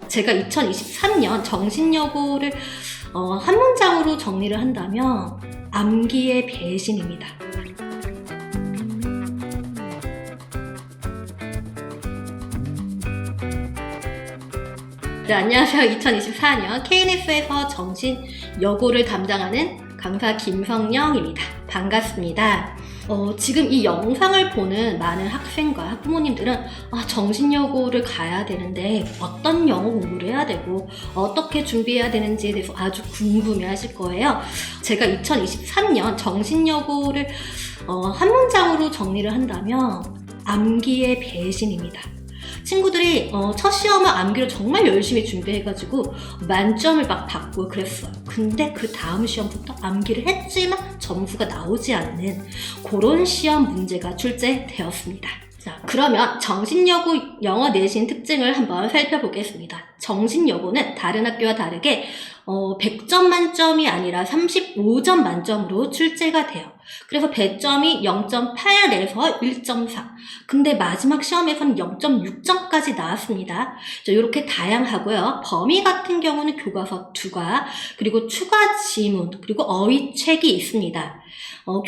제가 2023년 정신여고를 한 문장으로 정리를 한다면 암기의 배신입니다. 네, 안녕하세요. 2024년 KNF에서 정신여고를 담당하는 강사 김성령입니다. 반갑습니다. 지금 이 영상을 보는 많은 학생과 학부모님들은 정신여고를 가야 되는데 어떤 영어 공부를 해야 되고 어떻게 준비해야 되는지에 대해서 아주 궁금해 하실 거예요. 제가 2023년 정신여고를 한 문장으로 정리를 한다면 암기의 배신입니다. 친구들이 첫 시험을 암기를 정말 열심히 준비해가지고 만점을 막 받고 그랬어요. 근데 그 다음 시험부터 암기를 했지만 점수가 나오지 않는 그런 시험 문제가 출제되었습니다. 자, 그러면 정신여고 영어 내신 특징을 한번 살펴보겠습니다. 정신여고는 다른 학교와 다르게 100점 만점이 아니라 35점 만점으로 출제가 돼요. 그래서 배점이 0.8에서 1.4. 근데 마지막 시험에서는 0.6점까지 나왔습니다. 이렇게 다양하고요. 범위 같은 경우는 교과서 2과, 그리고 추가 지문, 그리고 어휘책이 있습니다.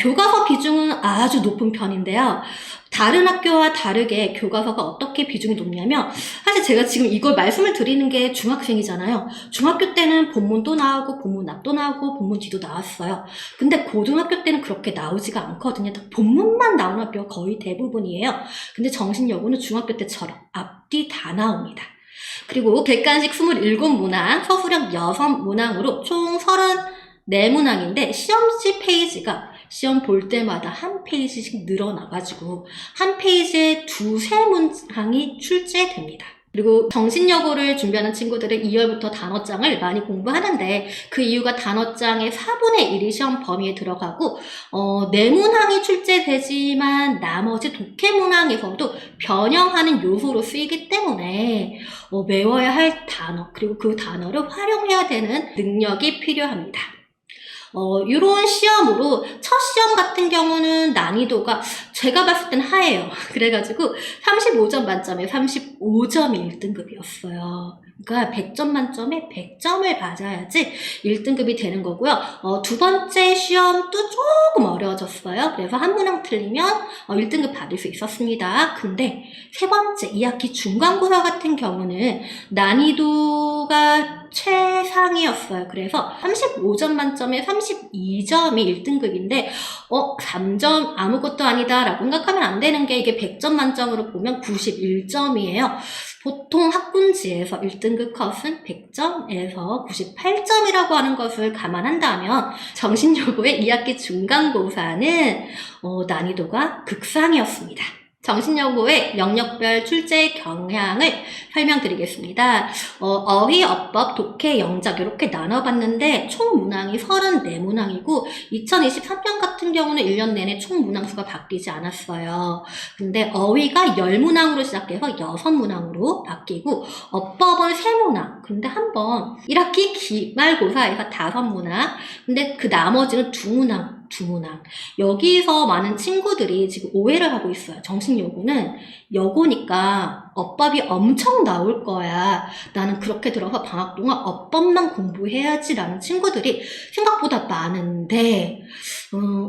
교과서 비중은 아주 높은 편인데요. 다른 학교와 다르게 교과서가 어떻게 비중이 높냐면, 사실 제가 지금 이걸 말씀을 드리는 게 중학생이잖아요. 중학교 때는 본문도 나오고 본문 앞도 나오고 본문 뒤도 나왔어요. 근데 고등학교 때는 그렇게 나오지가 않거든요. 본문만 나오는 학교가 거의 대부분이에요. 근데 정신여고는 중학교 때처럼 앞뒤 다 나옵니다. 그리고 객관식 27문항, 서술형 6문항으로 총 34문항인데 시험지 페이지가 시험 볼 때마다 한 페이지씩 늘어나가지고 한 페이지에 2~3문항이 출제됩니다. 그리고 정신여고를 준비하는 친구들은 2월부터 단어장을 많이 공부하는데 그 이유가 단어장의 4분의 1이 시험 범위에 들어가고 4문항이 출제되지만 나머지 독해문항에서도 변형하는 요소로 쓰이기 때문에 외워야 할 단어 그리고 그 단어를 활용해야 되는 능력이 필요합니다. 이런 시험으로 첫 시험 같은 경우는 난이도가 제가 봤을 땐 하예요. 그래가지고 35점 만점에 35점이 1등급이었어요. 그러니까 100점 만점에 100점을 받아야지 1등급이 되는 거고요. 두 번째 시험도 조금 어려워졌어요. 그래서 한 문항 틀리면 1등급 받을 수 있었습니다. 근데 세 번째 2학기 중간고사 같은 경우는 난이도가 최상이었어요. 그래서 35점 만점에 32점이 1등급인데 3점 아무것도 아니다 라고 생각하면 안 되는 게 이게 100점 만점으로 보면 91점이에요. 보통 학군지에서 1등급 컷은 100점에서 98점이라고 하는 것을 감안한다면 정신여고의 2학기 중간고사는 난이도가 극상이었습니다. 정신여고의 영역별 출제 경향을 설명드리겠습니다. 어휘, 어법, 독해, 영작 이렇게 나눠봤는데 총 문항이 34문항이고 2023년 같은 경우는 1년 내내 총 문항수가 바뀌지 않았어요. 근데 어휘가 10문항으로 시작해서 6문항으로 바뀌고 어법은 3문항. 근데 한번 1학기 기말고사에서 5문항. 근데 그 나머지는 2문항. 여기서 많은 친구들이 지금 오해를 하고 있어요. 정신여고는 여고니까 어법이 엄청 나올 거야. 나는 그렇게 들어서 방학 동안 어법만 공부해야지 라는 친구들이 생각보다 많은데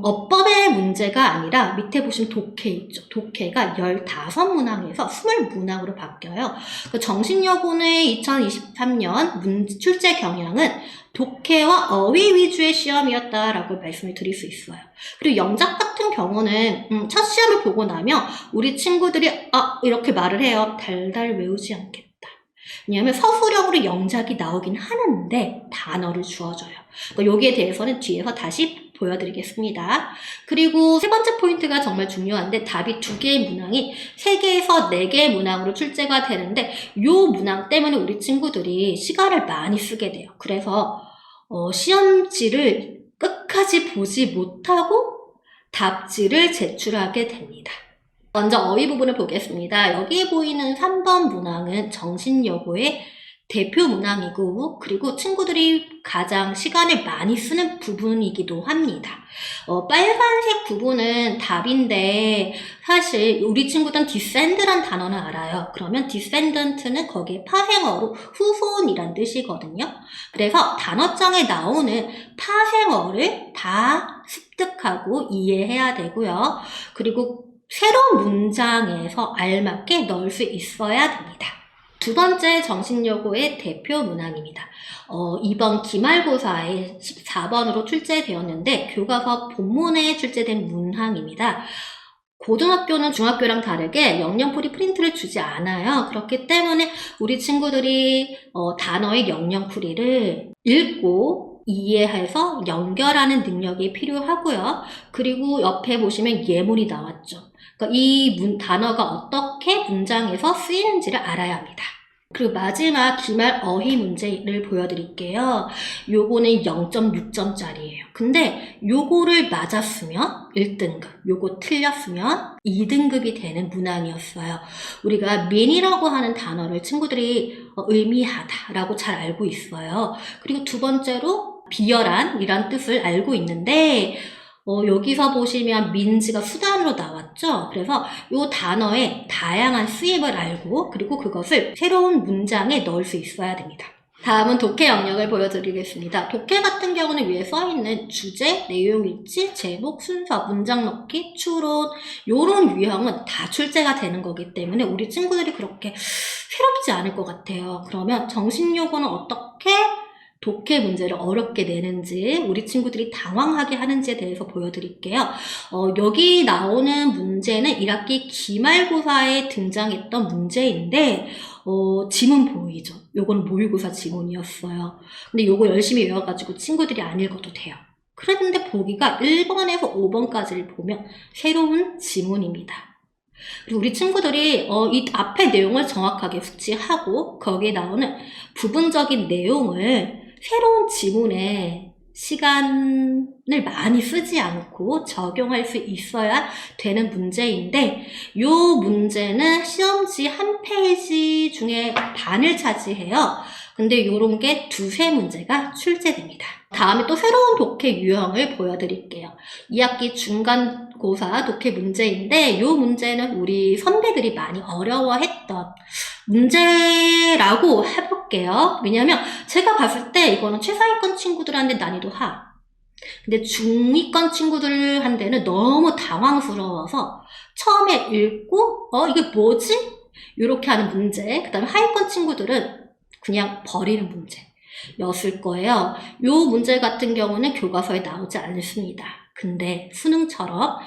어법의 문제가 아니라 밑에 보시면 독해 있죠. 독해가 15문항에서 20문항으로 바뀌어요. 정신여고는 2023년 출제 경향은 독해와 어휘 위주의 시험이었다라고 말씀을 드릴 수 있어요. 그리고 영작 같은 경우는 첫 시험을 보고 나면 우리 친구들이 이렇게 말을 해요. 달달 외우지 않겠다. 왜냐하면 서술형으로 영작이 나오긴 하는데 단어를 주어줘요. 그러니까 여기에 대해서는 뒤에서 다시 보여드리겠습니다. 그리고 세 번째 포인트가 정말 중요한데 답이 2개의 문항이 3개에서 4개의 문항으로 출제가 되는데 이 문항 때문에 우리 친구들이 시간을 많이 쓰게 돼요. 그래서 시험지를 끝까지 보지 못하고 답지를 제출하게 됩니다. 먼저 어휘 부분을 보겠습니다. 여기에 보이는 3번 문항은 정신여고의 대표 문항이고, 그리고 친구들이 가장 시간을 많이 쓰는 부분이기도 합니다. 빨간색 부분은 답인데 사실 우리 친구들은 descend란 단어는 알아요. 그러면 descendant는 거기에 파생어로 후손이란 뜻이거든요. 그래서 단어장에 나오는 파생어를 다 습득하고 이해해야 되고요. 그리고 새로운 문장에서 알맞게 넣을 수 있어야 됩니다. 두 번째 정신여고의 대표 문항입니다. 이번 기말고사에 14번으로 출제되었는데 교과서 본문에 출제된 문항입니다. 고등학교는 중학교랑 다르게 영영풀이 프린트를 주지 않아요. 그렇기 때문에 우리 친구들이 단어의 영영풀이를 읽고 이해해서 연결하는 능력이 필요하고요. 그리고 옆에 보시면 예문이 나왔죠. 그러니까 이 단어가 어떻게 문장에서 쓰이는지를 알아야 합니다. 그리고 마지막 기말 어휘 문제를 보여드릴게요. 요거는 0.6점짜리예요. 근데 요거를 맞았으면 1등급, 요거 틀렸으면 2등급이 되는 문항이었어요. 우리가 mean이라고 하는 단어를 친구들이 의미하다라고 잘 알고 있어요. 그리고 두 번째로 비열한이란 뜻을 알고 있는데 여기서 보시면 means가 수단으로 나왔죠. 그래서 이 단어의 다양한 쓰임을 알고 그리고 그것을 새로운 문장에 넣을 수 있어야 됩니다. 다음은 독해 영역을 보여드리겠습니다. 독해 같은 경우는 위에 써있는 주제, 내용일지, 제목, 순서, 문장 넣기, 추론 이런 유형은 다 출제가 되는 거기 때문에 우리 친구들이 그렇게 새롭지 않을 것 같아요. 그러면 정신요구는 어떻게 독해 문제를 어렵게 내는지 우리 친구들이 당황하게 하는지에 대해서 보여드릴게요. 여기 나오는 문제는 1학기 기말고사에 등장했던 문제인데 지문 보이죠? 요건 모의고사 지문이었어요. 근데 요거 열심히 외워가지고 친구들이 안 읽어도 돼요. 그런데 보기가 1번에서 5번까지를 보면 새로운 지문입니다. 그리고 우리 친구들이 이 앞에 내용을 정확하게 숙지하고 거기에 나오는 부분적인 내용을 새로운 지문에 시간을 많이 쓰지 않고 적용할 수 있어야 되는 문제인데 이 문제는 시험지 한 페이지 중에 반을 차지해요. 근데 이런 게 두세 문제가 출제됩니다. 다음에 또 새로운 독해 유형을 보여드릴게요. 2학기 중간고사 독해 문제인데 이 문제는 우리 선배들이 많이 어려워했던 문제라고 해볼게요. 왜냐면 제가 봤을 때 이거는 최상위권 친구들한테 난이도 하. 근데 중위권 친구들한테는 너무 당황스러워서 처음에 읽고 이게 뭐지? 이렇게 하는 문제. 그 다음에 하위권 친구들은 그냥 버리는 문제였을 거예요. 이 문제 같은 경우는 교과서에 나오지 않습니다. 근데 수능처럼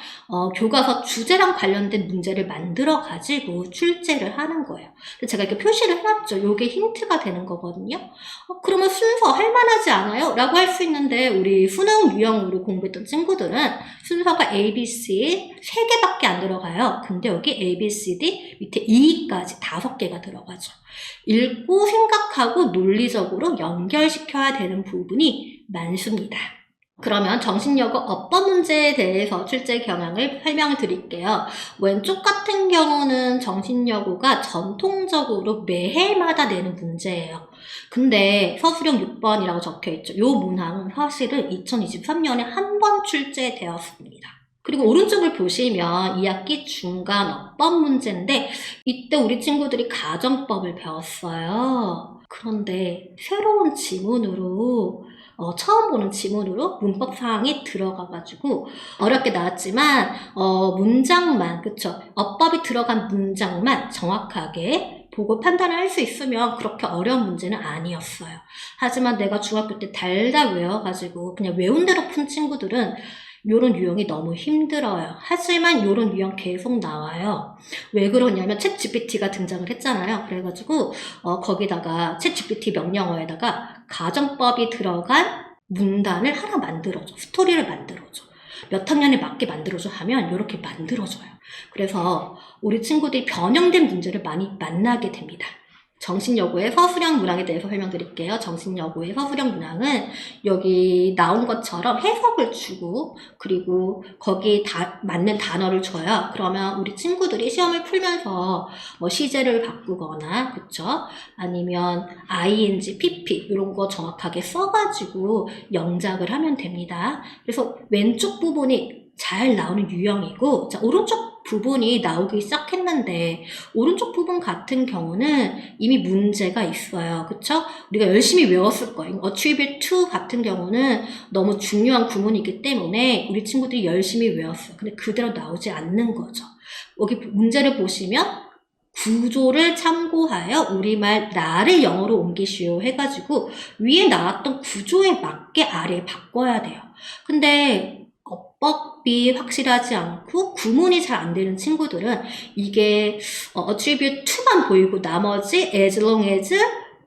교과서 주제랑 관련된 문제를 만들어 가지고 출제를 하는 거예요. 제가 이렇게 표시를 해놨죠. 이게 힌트가 되는 거거든요. 그러면 순서 할만하지 않아요? 라고 할 수 있는데 우리 수능 유형으로 공부했던 친구들은 순서가 A, B, C 3개밖에 안 들어가요. 근데 여기 A, B, C, D 밑에 E까지 5개가 들어가죠. 읽고 생각하고 논리적으로 연결시켜야 되는 부분이 많습니다. 그러면 정신여고 어법 문제에 대해서 출제 경향을 설명을 드릴게요. 왼쪽 같은 경우는 정신여고가 전통적으로 매해마다 내는 문제예요. 근데 서술형 6번이라고 적혀있죠. 이 문항은 사실은 2023년에 한 번 출제되었습니다. 그리고 오른쪽을 보시면 2학기 중간 어법 문제인데 이때 우리 친구들이 가정법을 배웠어요. 그런데 새로운 지문으로 처음 보는 지문으로 문법 사항이 들어가가지고 어렵게 나왔지만 문장만 그쵸? 어법이 들어간 문장만 정확하게 보고 판단을 할 수 있으면 그렇게 어려운 문제는 아니었어요. 하지만 내가 중학교 때 달달 외워가지고 그냥 외운 대로 푼 친구들은 요런 유형이 너무 힘들어요. 하지만 요런 유형 계속 나와요. 왜 그러냐면 챗 GPT가 등장을 했잖아요. 그래가지고 거기다가 챗 GPT 명령어에다가 가정법이 들어간 문단을 하나 만들어줘. 스토리를 만들어줘. 몇 학년에 맞게 만들어줘 하면 이렇게 만들어줘요. 그래서 우리 친구들이 변형된 문제를 많이 만나게 됩니다. 정신여고의 서술형 문항에 대해서 설명드릴게요. 정신여고의 서술형 문항은 여기 나온 것처럼 해석을 주고 그리고 거기에 맞는 단어를 줘요. 그러면 우리 친구들이 시험을 풀면서 뭐 시제를 바꾸거나 그쵸? 아니면 ing, pp 이런 거 정확하게 써가지고 영작을 하면 됩니다. 그래서 왼쪽 부분이 잘 나오는 유형이고 자, 오른쪽 부분이 나오기 시작했는데 오른쪽 부분 같은 경우는 이미 문제가 있어요. 그쵸? 우리가 열심히 외웠을 거예요. attribute to 같은 경우는 너무 중요한 구문이기 때문에 우리 친구들이 열심히 외웠어요. 근데 그대로 나오지 않는 거죠. 여기 문제를 보시면 구조를 참고하여 우리말 나를 영어로 옮기시오 해가지고 위에 나왔던 구조에 맞게 아래에 바꿔야 돼요. 근데 어법이 확실하지 않고 구문이 잘 안 되는 친구들은 이게 attribute to만 보이고 나머지 as long as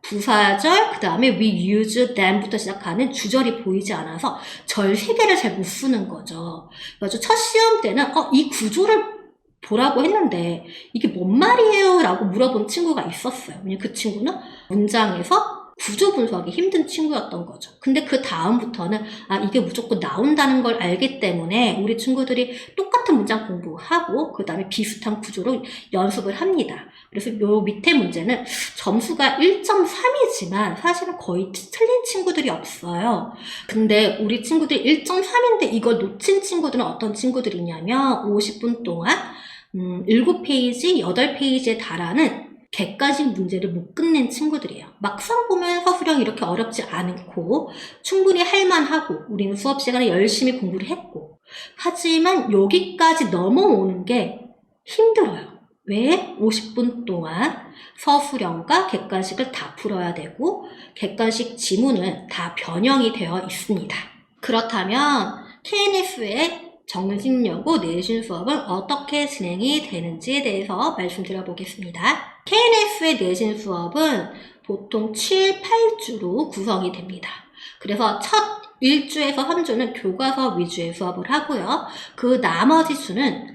부사절, 그 다음에 we use them부터 시작하는 주절이 보이지 않아서 절 3개를 잘 못 쓰는 거죠. 그래서 첫 시험 때는 이 구조를 보라고 했는데 이게 뭔 말이에요? 라고 물어본 친구가 있었어요. 왜냐면 그 친구는 문장에서 구조 분석이 힘든 친구였던 거죠. 근데 그 다음부터는 이게 무조건 나온다는 걸 알기 때문에 우리 친구들이 똑같은 문장 공부하고 그 다음에 비슷한 구조로 연습을 합니다. 그래서 요 밑에 문제는 점수가 1.3이지만 사실은 거의 틀린 친구들이 없어요. 근데 우리 친구들이 1.3인데 이걸 놓친 친구들은 어떤 친구들이냐면 50분 동안 7페이지, 8페이지에 달하는 객관식 문제를 못 끝낸 친구들이에요. 막상 보면 서술형이 이렇게 어렵지 않고 충분히 할만하고 우리는 수업 시간에 열심히 공부를 했고 하지만 여기까지 넘어오는 게 힘들어요. 왜? 50분 동안 서술형과 객관식을 다 풀어야 되고 객관식 지문은 다 변형이 되어 있습니다. 그렇다면 KNF의 정신여고 내신 수업은 어떻게 진행이 되는지에 대해서 말씀드려 보겠습니다. KNF의 내신 수업은 보통 7, 8주로 구성이 됩니다. 그래서 첫 1주에서 3주는 교과서 위주의 수업을 하고요. 그 나머지 주는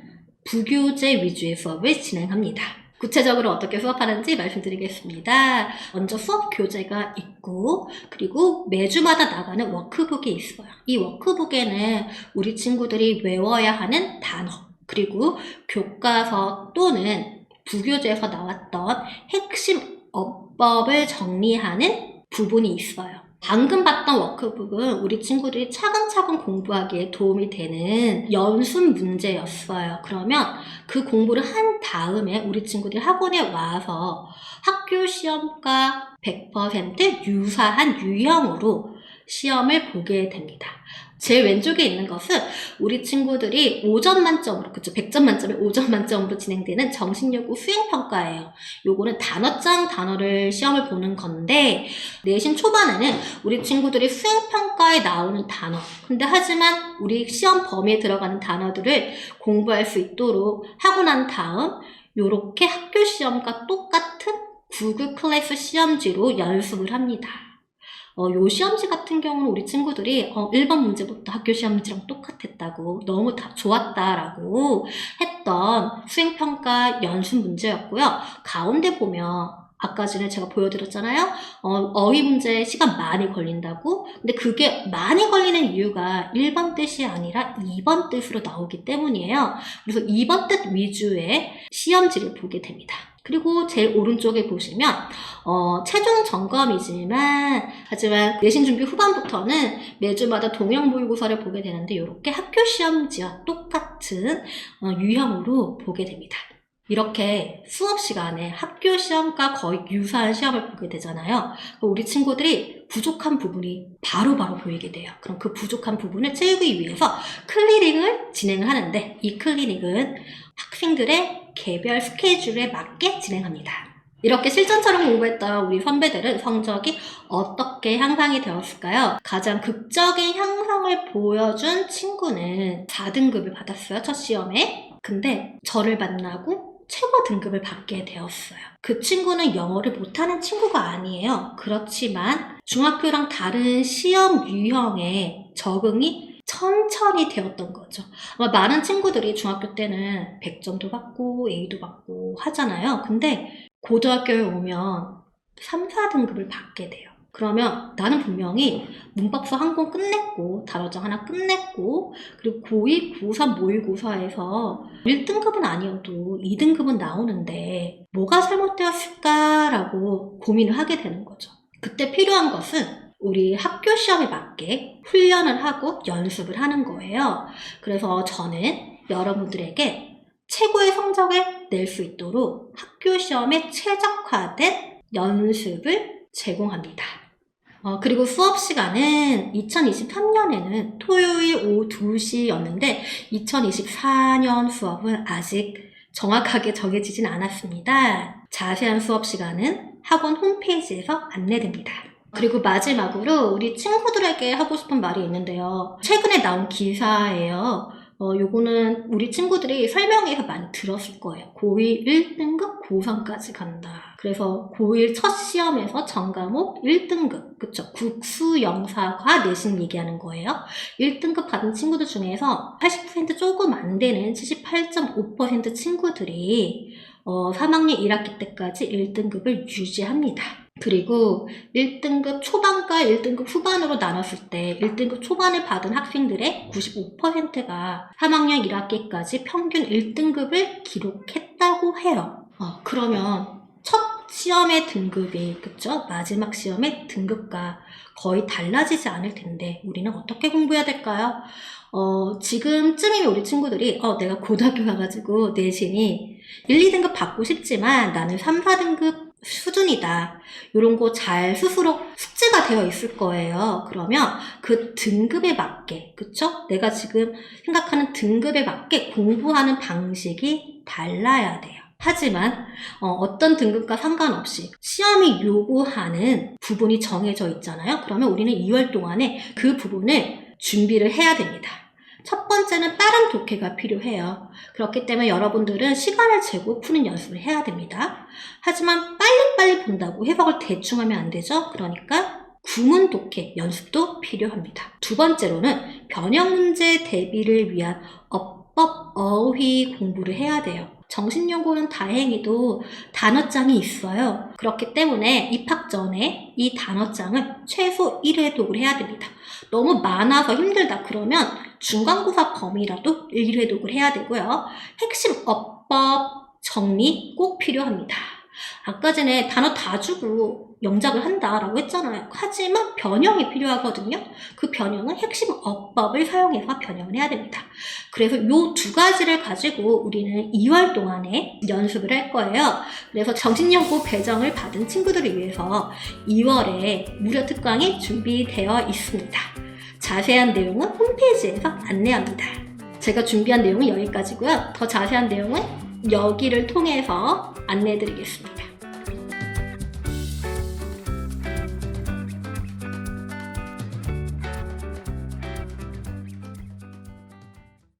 부교재 위주의 수업을 진행합니다. 구체적으로 어떻게 수업하는지 말씀드리겠습니다. 먼저 수업 교재가 있고 그리고 매주마다 나가는 워크북이 있어요. 이 워크북에는 우리 친구들이 외워야 하는 단어 그리고 교과서 또는 부교재에서 나왔던 핵심 어법을 정리하는 부분이 있어요. 방금 봤던 워크북은 우리 친구들이 차근차근 공부하기에 도움이 되는 연습 문제였어요. 그러면 그 공부를 한 다음에 우리 친구들이 학원에 와서 학교 시험과 100% 유사한 유형으로 시험을 보게 됩니다. 제일 왼쪽에 있는 것은 우리 친구들이 5점 만점으로, 그쵸? 100점 만점에 5점 만점으로 진행되는 정신여고 수행평가예요. 요거는 단어장 단어를 시험을 보는 건데, 내신 초반에는 우리 친구들이 수행평가에 나오는 단어, 근데 하지만 우리 시험 범위에 들어가는 단어들을 공부할 수 있도록 하고 난 다음, 요렇게 학교 시험과 똑같은 구글 클래스 시험지로 연습을 합니다. 요 시험지 같은 경우는 우리 친구들이 1번 문제부터 학교 시험지랑 똑같았다고 너무 좋았다라고 했던 수행평가 연습 문제였고요. 가운데 보면 아까 전에 제가 보여드렸잖아요. 어휘 문제 시간 많이 걸린다고. 근데 그게 많이 걸리는 이유가 1번 뜻이 아니라 2번 뜻으로 나오기 때문이에요. 그래서 2번 뜻 위주의 시험지를 보게 됩니다. 그리고 제일 오른쪽에 보시면 최종 점검이지만 하지만 내신 준비 후반부터는 매주마다 동형 모의고사를 보게 되는데 이렇게 학교 시험지와 똑같은 유형으로 보게 됩니다. 이렇게 수업 시간에 학교 시험과 거의 유사한 시험을 보게 되잖아요. 우리 친구들이 부족한 부분이 바로바로 보이게 돼요. 그럼 그 부족한 부분을 채우기 위해서 클리닉을 진행을 하는데 이 클리닉은 학생들의 개별 스케줄에 맞게 진행합니다. 이렇게 실전처럼 공부했던 우리 선배들은 성적이 어떻게 향상이 되었을까요? 가장 극적인 향상을 보여준 친구는 4등급을 받았어요, 첫 시험에. 근데 저를 만나고 최고 등급을 받게 되었어요. 그 친구는 영어를 못하는 친구가 아니에요. 그렇지만 중학교랑 다른 시험 유형에 적응이 천천히 되었던 거죠. 아마 많은 친구들이 중학교 때는 100점도 받고 A도 받고 하잖아요. 근데 고등학교에 오면 3, 4등급을 받게 돼요. 그러면 나는 분명히 문법서 한 권 끝냈고 단어장 하나 끝냈고 그리고 고2, 고3 모의고사에서 1등급은 아니어도 2등급은 나오는데 뭐가 잘못되었을까라고 고민을 하게 되는 거죠. 그때 필요한 것은 우리 학교 시험에 맞게 훈련을 하고 연습을 하는 거예요. 그래서 저는 여러분들에게 최고의 성적을 낼 수 있도록 학교 시험에 최적화된 연습을 제공합니다. 그리고 수업 시간은 2023년에는 토요일 오후 2시였는데 2024년 수업은 아직 정확하게 정해지진 않았습니다. 자세한 수업 시간은 학원 홈페이지에서 안내됩니다. 그리고 마지막으로 우리 친구들에게 하고 싶은 말이 있는데요. 최근에 나온 기사예요. 요거는 우리 친구들이 설명회에서 많이 들었을 거예요. 고1 1등급, 고3까지 간다. 그래서 고1 첫 시험에서 전과목 1등급, 그쵸? 국수, 영사과, 내신 얘기하는 거예요. 1등급 받은 친구들 중에서 80% 조금 안 되는 78.5% 친구들이 3학년 1학기 때까지 1등급을 유지합니다. 그리고 1등급 초반과 1등급 후반으로 나눴을 때 1등급 초반을 받은 학생들의 95%가 3학년 1학기까지 평균 1등급을 기록했다고 해요. 그러면 첫 시험의 등급이, 그쵸? 마지막 시험의 등급과 거의 달라지지 않을 텐데 우리는 어떻게 공부해야 될까요? 지금쯤이면 우리 친구들이 내가 고등학교 가가지고 내신이 1, 2등급 받고 싶지만 나는 3, 4등급 수준이다. 이런 거 잘 스스로 숙지가 되어 있을 거예요. 그러면 그 등급에 맞게, 그쵸? 내가 지금 생각하는 등급에 맞게 공부하는 방식이 달라야 돼요. 하지만 어떤 등급과 상관없이 시험이 요구하는 부분이 정해져 있잖아요. 그러면 우리는 2월 동안에 그 부분을 준비를 해야 됩니다. 첫 번째는 빠른 독해가 필요해요. 그렇기 때문에 여러분들은 시간을 재고 푸는 연습을 해야 됩니다. 하지만 빨리빨리 본다고 해석을 대충 하면 안 되죠. 그러니까 구문 독해 연습도 필요합니다. 두 번째로는 변형 문제 대비를 위한 어법, 어휘 공부를 해야 돼요. 정신연구는 다행히도 단어장이 있어요. 그렇기 때문에 입학 전에 이 단어장을 최소 1회독을 해야 됩니다. 너무 많아서 힘들다 그러면 중간고사 범위라도 1회독을 해야 되고요. 핵심 어법 정리 꼭 필요합니다. 아까 전에 단어 다 주고 영작을 한다라고 했잖아요. 하지만 변형이 필요하거든요. 그 변형은 핵심 어법을 사용해서 변형을 해야 됩니다. 그래서 이 두 가지를 가지고 우리는 2월 동안에 연습을 할 거예요. 그래서 정신연구 배정을 받은 친구들을 위해서 2월에 무료 특강이 준비되어 있습니다. 자세한 내용은 홈페이지에서 안내합니다. 제가 준비한 내용은 여기까지고요. 더 자세한 내용은 여기를 통해서 안내해드리겠습니다.